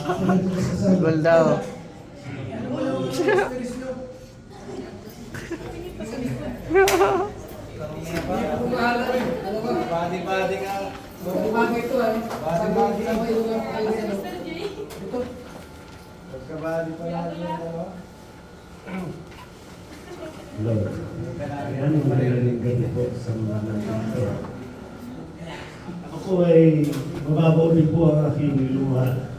Gol daw. Body ka. Bumagi ito ah. Body. Ito. Pagka-body pa natin yung dalawa. Hello. Ayan ang marinig gabi po sa mga nandito. Ako po ay mababaw din po ang aking luha.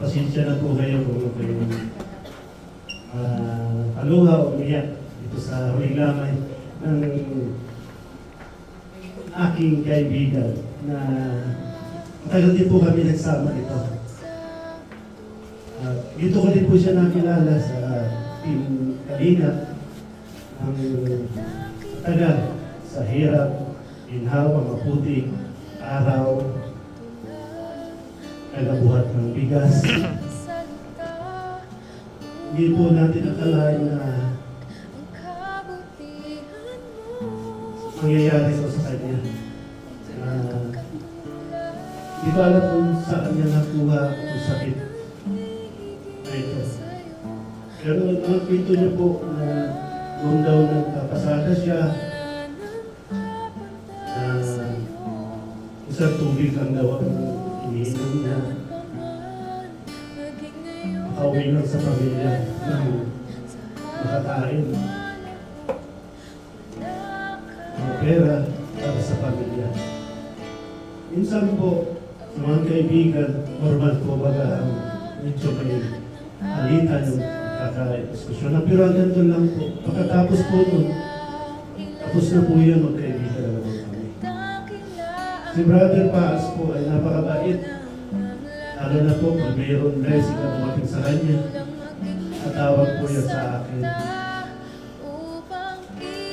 Pasensya na po kayo kung kayo aluha o umiyak ito sa huling lamay ng aking kaibigan na matagal din po kami nagsama ito. Dito ko din po siya nakilala sa Team Kalingap ang tagal sa hirap, inhaw, maputi, araw, nagabuhat ng bigas. Hindi po natin akalain na mangyayari ito sa kanya. Hindi ko alam kung saan niya nakuha ang sakit na ito. Pero ang kwento niya po na noong daw nagpapasada siya na isang tubig lang daw ang iniinom niya. Makauwi lang sa pamilya ng makakain. Ang pera para sa pamilya. Minsan po, sa mga kaibigan, normal po baga ang medyo may alitan yung kaka-diskusyon. Pero hanggang doon lang po. Pagkatapos po nun, tapos na po yun, magkaibigan na naman kami. Si Brother Paas po ay napakabait. Lalo na po, pag mayroon blessing na dumating sa kanya, at tawag po yan sa akin.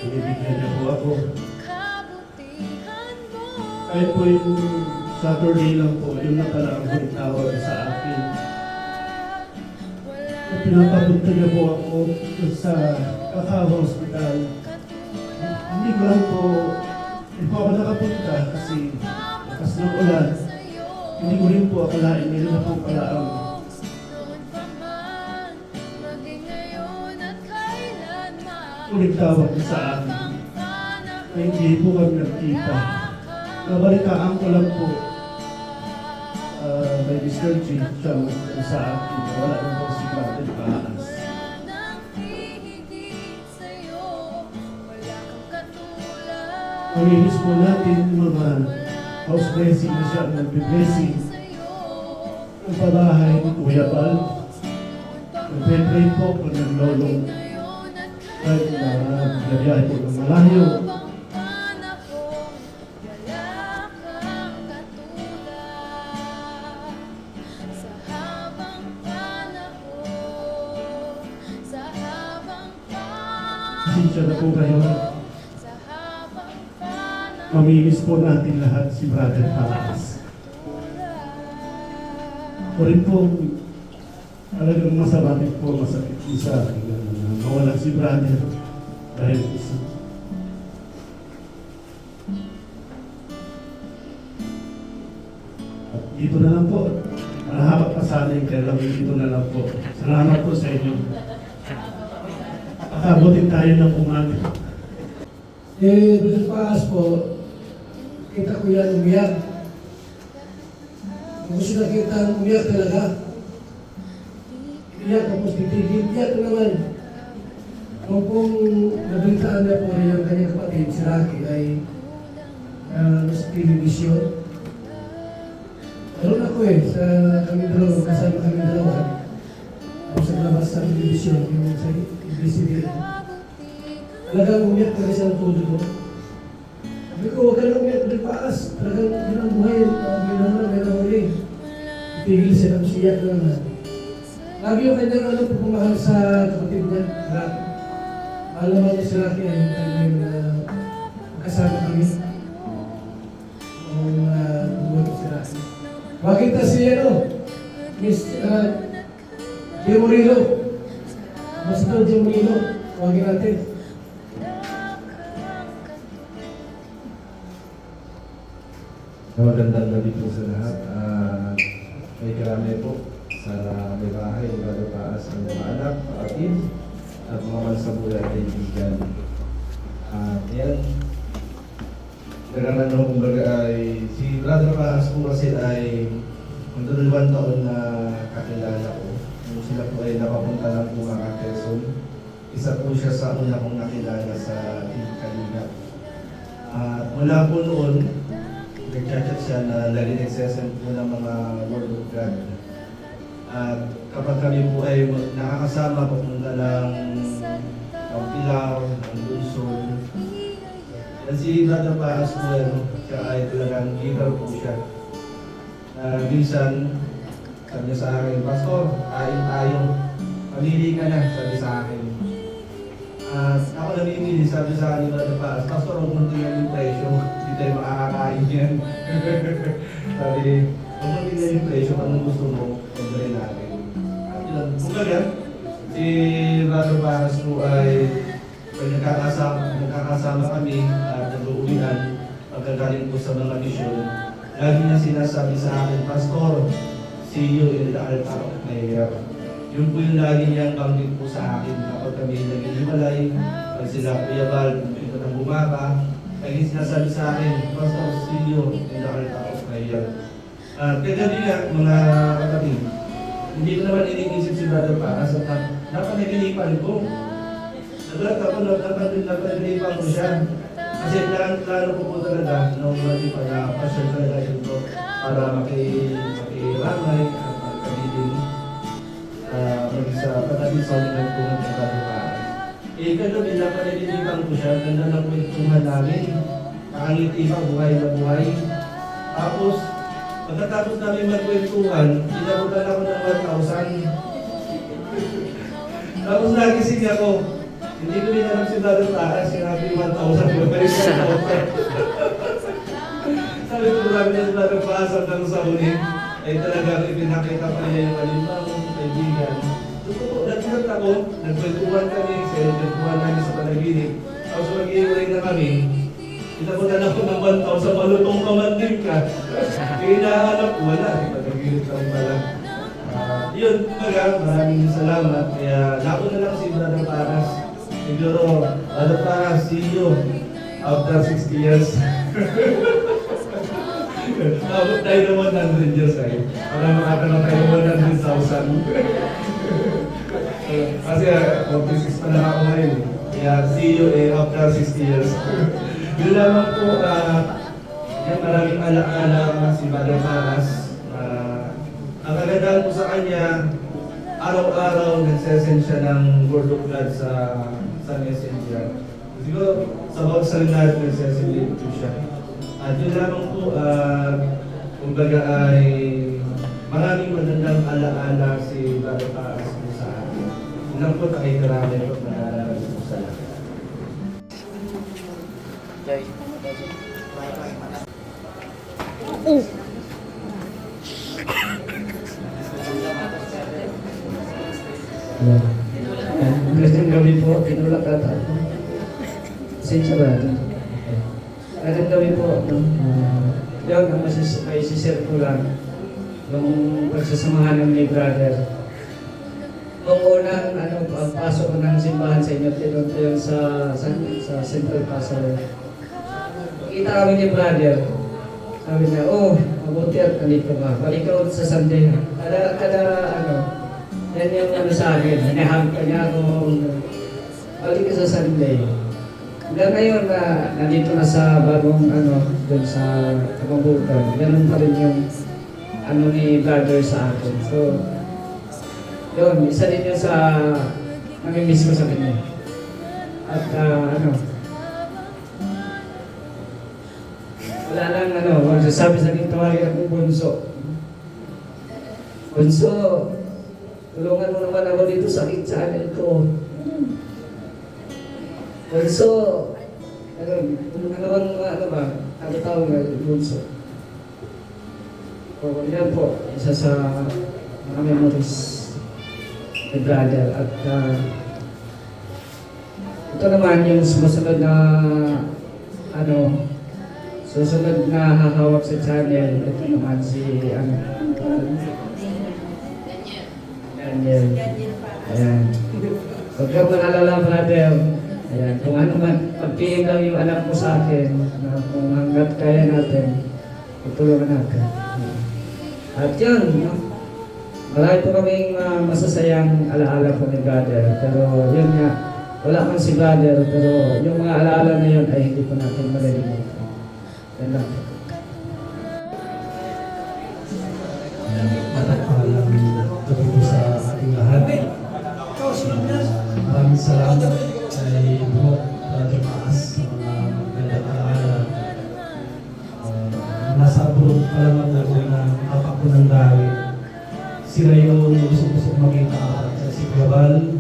Binibigyan niya po ako. Kahit po yung Saturday lang po, yun na pala ang tawag sa akin. At pinapapunta niya po ako sa Kakao Hospital. Hindi ko lang po, hindi po ako nakapunta kasi lakas ng ulan. Hindi ko rin po akalain, meron na po pala ang ulit tawag niya sa akin. Na hindi po kami nagkita. Nabalitaan ko lang po may Mr. G siya sa akin. Wala na po si Brother Paas. Pamilis po natin mga house blessing na siya, nagbe-blessing ang pabahay ni Kuya Bal. Nagpe-pray po kung naglolong kahit na nagbiyahe po ng malayo. Pasensya na po kayo. Mamilis po natin lahat si Brother Paas. Ako rin po, talagang masama din po, masakit po sa akin na mawala si Brother dahil isa. At dito na lang po. Mahaba pa sana yung kailang dito na lang po. Salamat po sa inyo. Pakabutin tayo ng umaga. Brother Paas po, kita ko yan umiyak. Kung gusto nakita umiyak talaga. Iyak tapos titigil, iyak na naman. Kung nabalitaan niya po yung kanyang kapatid, si Rocky, ay nasa television. Meron ako sa kami dalawa, kasama kami dalawa. Sa labas sa television, yung sa ABCD. Talagang umiyak talaga siya ng todo ko. Sabi ko, huwag ka lang umiyak, Brother Paas. Talagang yun ang buhay, may naman uli. Itigil siya ng siyak na naman. Lagi yung kanyang pagmamahal sa kapatid niya, Rocky. Mahal naman niya si Rocky ay yung time na kasama kami. Kung buwan si Rocky. Bakit na si Miss Gio Murillo. Pastor Gio Murillo. Huwagin natin. Magandang gabi po sa lahat. May karami po. Sana may bahay, maganda taas ang mga anak, kapatid, at mga mansabuhay at kaibigan. Yan. Nagkaroon ng kumbaga ay si Brother Paas po kasi ay magdadalawang taon na kakilala ko. Nung sila po ay napapunta lang po mga Quezon. Isa po siya sa una kong nakilala sa Team Kalingap. At mula po noon, nag-chat siya na lagi nagsesend po ng mga Word of God. At kapag kami po ay nakakasama papunta ng Pilar, ng Luzon, at si Brother Paas po siya ay talagang giver po siya. Minsan, sabi niya sa akin, Pastor, kain tayo. Pamili ka na, sabi sa akin. Ako namimili, sabi sa akin ni Brother Paas, Pastor, huwag mong tingnan yung presyo. Hindi tayo makakakain yan. Sabi, huwag mong tingnan yung presyo, anong gusto mo, pagdarin natin. At yun, kumbaga, si Brother Paas po ay pag nakakasama kami at nag-uuwian, pagkagaling po sa mga misyon, lagi niya sinasabi sa akin, Pastor, see you in the altar of prayer. Yun po yung lagi niyang banggit po sa akin kapag kami nag-iwalay, pag sila Kuya Val, ito ng bumaba, lagi sinasabi sa akin, Pastor, see you in the altar of prayer. Kagabi nga, mga kapatid, hindi ko naman iniisip si Brother Paas at napanaginipan ko. Nagulat ako, napanaginipan ko siya. Kasi plano ko po talaga nung hindi pa na pasyon talaga ito para makiramay at magkabilin sa patabi sa ulit po ng pagkakaroon. Kagabi napanaginipan ko siya, ganda ng kwentuhan namin. Nakangiti pa, buhay na buhay. Tapos, pagkatapos namin magkwentuhan, inabutan ako ng 1,000. Tapos nagising ako, hindi ko din alam si Brother Paas, sinabi 1,000. Sabi ko marami na si Brother Paas hanggang sa huli, ay talagang ipinakita pa niya yung alimbang kaibigan. Totoo, nagsigat ako, nagkwentuhan kami, nagkwentuhan namin sa panaginip. Tapos mag-iwalay na kami, inabutan ako ng 1,000, malutong kamandim ka. Kaya hinahanap ko, wala, panaginip lang pala. Yun, maraming salamat. Kaya nauna lang si Brother Paas. Siguro, Brother Paas, see you after 60 years. Abot tayo ng 100 years tayo. Para makakaroon tayo ng 100,000. Kasi 46 pa lang ako ngayon. Kaya see you after 60 years. Yun lamang po, maraming alaala si Brother Paas. Ang kagandahan po sa kanya, araw-araw nagsesend siya ng Word of God sa Messenger. Siguro, sa bawat salita nagsesend din po siya. At yun lamang po, kumbaga ay maraming magandang alaala si Brother Paas po sa akin. Yun lang po, takikarami po na po sa lahat. Magandang gabi po, tinulak ata ako. Pasensya ba? Magandang gabi po. Yan ang masisishare ko lang. Yung pagsasamahan ng ni brother. Nung unang pasok ko ng simbahan sa inyo, tinunto yun sa Central Pastor. Kita kami ni brother. Sabi niya, mabuti at nandito ka. Balik ka ulit sa Sunday. Yan yung sa akin, hinahang ka niya ako, balik ka sa Sunday. Hanggang ngayon nandito na sa bagong dun sa Kamabutan, ganun pa rin yung ni brother sa akin. So, yun, isa din yun sa namimiss ko sa kanya. At wala nang sabi sa akin, tawagin akong bunso. Bunso, tulungan mo naman ako dito sa aking channel ko. Also, ano tawag nga, bunso. Yan po, isa sa mga memories ni brother. At ito naman yung sumusunod na Susunod na hahawak sa channel, ito naman si Daniel. Ayan. Huwag kang mag-alala, brother. Ayan. Kung ano man, pag-PM lang yung anak mo sa akin, na kung hanggat kaya natin, tutulungan natin. At yun, no? Marami po kaming masasayang alaala po ni brother. Pero yun nga, wala man si brother, pero yung mga alaala na yun ay hindi po natin malilimutan. Yan lang po. Matapalang gabi po sa ating lahat. Maraming salamat kay Buhok Brother Maas sa mga magandang alaala. Nasa abroad pa lang ako na tapak ko ng dahil. Sila yung gusto makita si Gabal,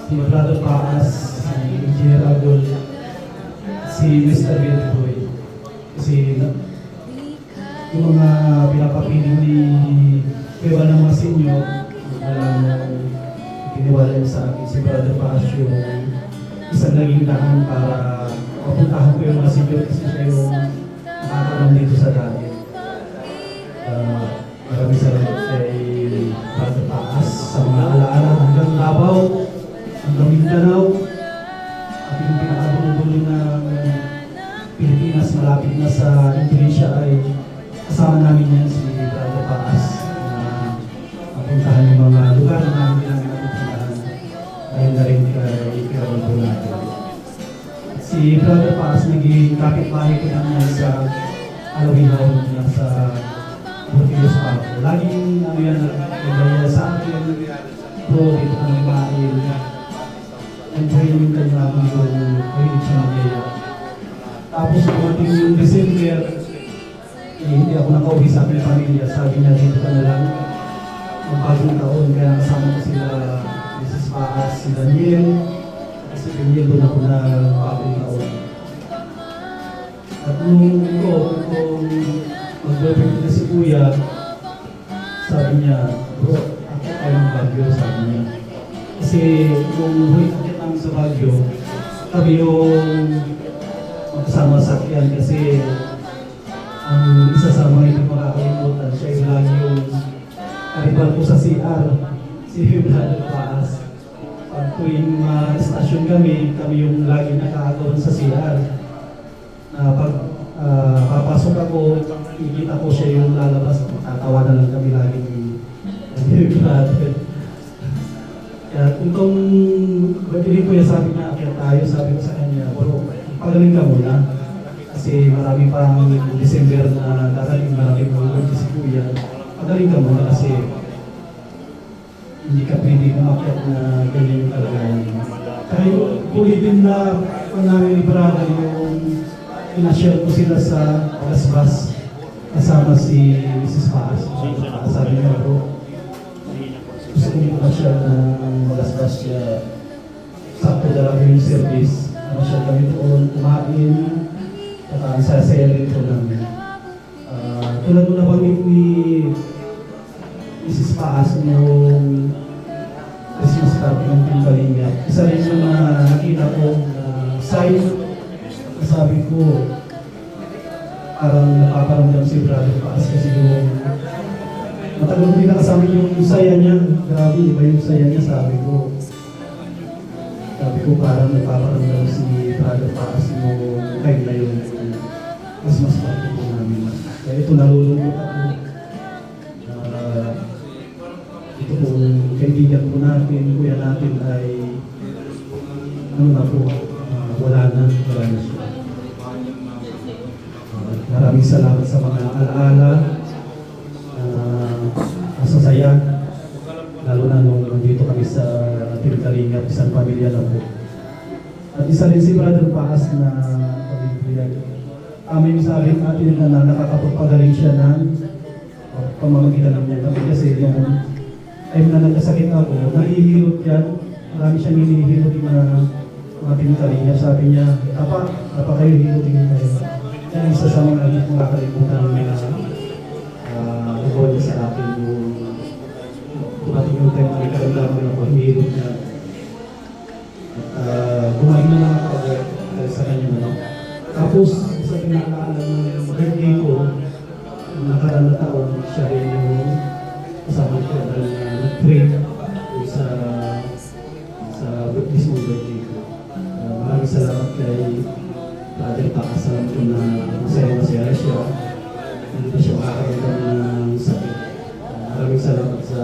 si Brother Paas, si Engineer Agol, si Mr. Beautyboy. Kasi yung mga pinapapiling ni Kuya ng mga senior, walang kiniwala sa akin si Brother Paas yung isang naging daan para mapuntahan ko yung mga senior kasi siya yung nakakalam dito sa dati. Maraming salamat kay Brother Paas sa mga alaala hanggang Davao, hanggang Mindanao, at yung pinakadulo-dulo ng Pilipinas malapit na sa Indonesia ay kasama namin yan si Brother Paas na mapuntahan yung mga lugar na namin napupuntahan dahil na rin kay Kirabal po natin. Si Brother Paas naging kapitbahay ko naman sa Alawinaw na sa Burkilos Paco. Laging ano yan nagdaya sa akin, bro, dito ka nagmail. And pray yung kanya yung kahilig siya nagyaya. Tapos dumating yung December, hindi ako nakauwi sa aking pamilya. Sabi niya, dito ka na lang magpagong taon. Kaya kasama ko sila Mrs. Paas, si Daniel. Kasi Daniel doon ako na bagong taon. At nung mag-boyfriend ko si Kuya, sabi niya, bro, ako kayo ng Baguio, sabi niya. Kasi nung huwag akit namin sa Baguio, kami yung magkasama sa sakyan kasi ang isa sa mga hindi makakalimutan, siya yung lagi yung karibal ko sa CR, si Brother Paas. Pag tuwing stasyon kami yung lagi nakakagawan sa CR. Pag papasok ako, ikita ko siya yung lalabas, tatawa na lang kami lagi ni Brother. Kaya itong babiling ko yung sabi niya, kaya tayo, sabi ko sa kanya, bro, pagaling ka muna. Kasi marami pang December na darating, marami pang birthday si Kuya. Pagaling ka muna kasi hindi ka pwede umakyat na ganyan yung kalagayan. Kaya ulitin na kung namin ni Brother yung pinashare ko sila sa Gasbas kasama si Mrs. Paas. Sabi niya, bro, gusto ko yung pinashare ng Gasbas siya. Sakto dalawa yung service. Masyal kami doon, kumain, at ang sasaya rin ito namin. Tulad mo nabanggit ni Mrs. Paas yung Christmas card ng Pinkalinga. Isa rin yung nakita ko na sign na sabi ko parang napaparamdam si Brother Paas kasi yung matagal ko din nakasama yung saya niya. Grabe, iba yung saya niya, sabi ko. Sabi ko parang napaparamdam si Brother Paas yung time na yung Christmas party po namin. Kaya ito nalulungkot ako. Ito po kaibigan po natin, kuya natin ay ano na po, wala na siya. Maraming salamat sa mga alaala, masasaya, lalo na nung nandito kami sa Pinkalinga, isang pamilya na po. At isa rin si Brother Paas na pamilya. Amin sa akin natin na nakakapagpagaling siya ng pamamagitan ng niya kami kasi yung time na nagkasakit ako, nahihilot yan. Marami siyang hinihilot yung mga Pinkalinga. Sabi niya, apa kayo hilotin kayo. Yan isa sa mga nakakalimutan na ikaw niya sa akin yung tumating yung time na ikaramdaman ako, hinihilot niya. At kumain na lang ako sa kanya. Tapos, sa aking naalala ng birthday ko, ang nakaraan na taon, siya rin yung kasama ko dahil nag-pray sa mismong birthday ko. Maraming salamat kay Brother Pakas. Alam ko na masaya siya. Hindi pa siya makakaroon ng sakit. Maraming salamat sa